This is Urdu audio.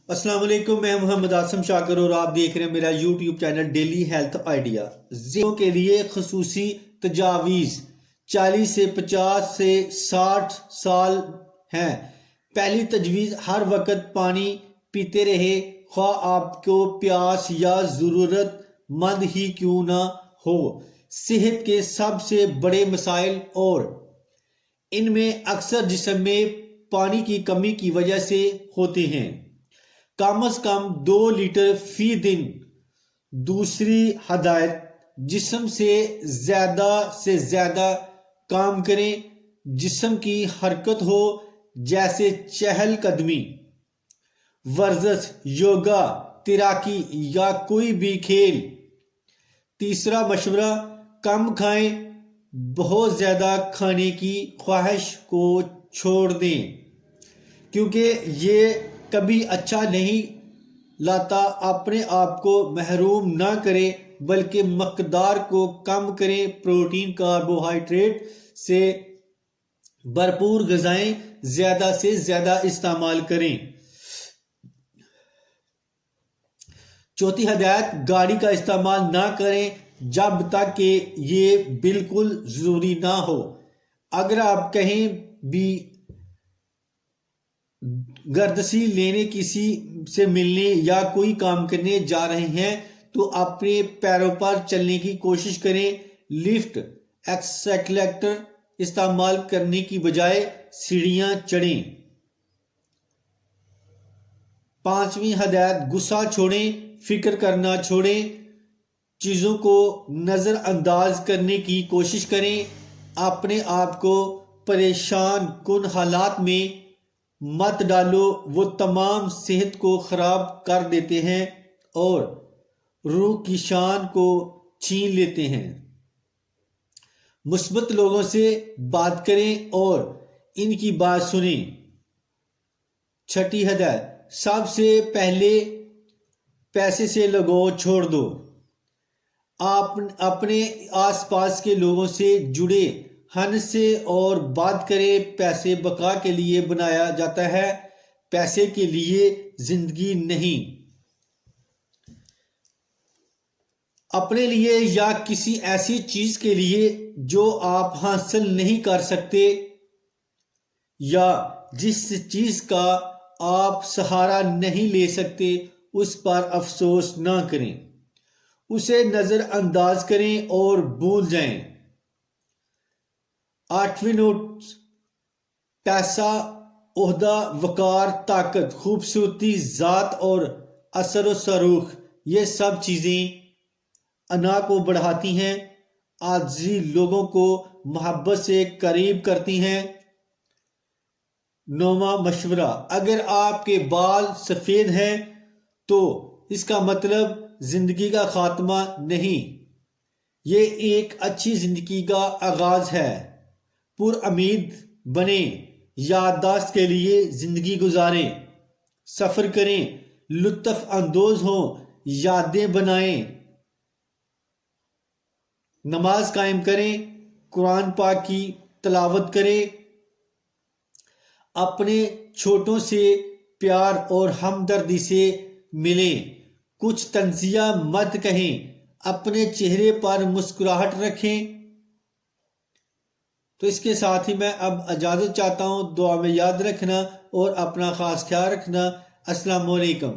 السلام علیکم، میں محمد آسم شاکر اور آپ دیکھ رہے ہیں میرا YouTube channel daily health idea. ذہنوں کے لیے خصوصی تجاویز 40 سے 50 سے 60 سال ہیں۔ پہلی تجویز، ہر وقت پانی پیتے رہے، خواہ آپ کو پیاس یا ضرورت مند ہی کیوں نہ ہو۔ صحت کے سب سے بڑے مسائل اور ان میں اکثر جسم میں پانی کی کمی کی وجہ سے ہوتے ہیں۔ کم از کم 2 لیٹر فی دن۔ دوسری ہدایت، جسم سے زیادہ کام کریں، جسم کی حرکت ہو جیسے چہل قدمی، ورزش، یوگا، تیراکی یا کوئی بھی کھیل۔ تیسرا مشورہ، کم کھائیں، بہت زیادہ کھانے کی خواہش کو چھوڑ دیں کیونکہ یہ کبھی اچھا نہیں لاتا۔ اپنے آپ کو محروم نہ کریں بلکہ مقدار کو کم کریں۔ پروٹین، کاربوہائیڈریٹ سے بھرپور غذائیں زیادہ سے زیادہ استعمال کریں۔ چوتھی ہدایت، گاڑی کا استعمال نہ کریں جب تک کہ یہ بالکل ضروری نہ ہو۔ اگر آپ کہیں بھی گردشی لینے، کسی سے ملنے یا کوئی کام کرنے جا رہے ہیں تو اپنے پیروں پر چلنے کی کوشش کریں۔ لفٹ، ایکسکیلیٹر استعمال کرنے کی بجائے سیڑھیاں چڑھیں۔ پانچویں ہدایت، غصہ چھوڑیں، فکر کرنا چھوڑیں، چیزوں کو نظر انداز کرنے کی کوشش کریں۔ اپنے آپ کو پریشان کن حالات میں مت ڈالو، وہ تمام صحت کو خراب کر دیتے ہیں اور روح کی شان کو چھین لیتے ہیں۔ مثبت لوگوں سے بات کریں اور ان کی بات سنیں۔ چھٹی ہدایت، سب سے پہلے پیسے سے لگاؤ چھوڑ دو۔ آپ اپنے آس پاس کے لوگوں سے جڑے، ہنس سے اور بات کریں۔ پیسے بقا کے لیے بنایا جاتا ہے، پیسے کے لیے زندگی نہیں۔ اپنے لیے یا کسی ایسی چیز کے لیے جو آپ حاصل نہیں کر سکتے یا جس چیز کا آپ سہارا نہیں لے سکتے، اس پر افسوس نہ کریں، اسے نظر انداز کریں اور بھول جائیں۔ 8ویں نوٹ، پیسہ، عہدہ، وقار، طاقت، خوبصورتی، ذات اور اثر و رسوخ، یہ سب چیزیں انا کو بڑھاتی ہیں، عاجزی لوگوں کو محبت سے قریب کرتی ہیں۔ 9واں مشورہ، اگر آپ کے بال سفید ہیں تو اس کا مطلب زندگی کا خاتمہ نہیں، یہ ایک اچھی زندگی کا آغاز ہے۔ پر امید بنیں، یادداشت کے لیے زندگی گزاریں، سفر کریں، لطف اندوز ہوں، یادیں بنائیں، نماز قائم کریں، قرآن پاک کی تلاوت کریں، اپنے چھوٹوں سے پیار اور ہمدردی سے ملیں، کچھ طنزیہ مت کہیں، اپنے چہرے پر مسکراہٹ رکھیں۔ تو اس کے ساتھ ہی میں اب اجازت چاہتا ہوں، دعا میں یاد رکھنا اور اپنا خاص خیال رکھنا۔ السلام علیکم۔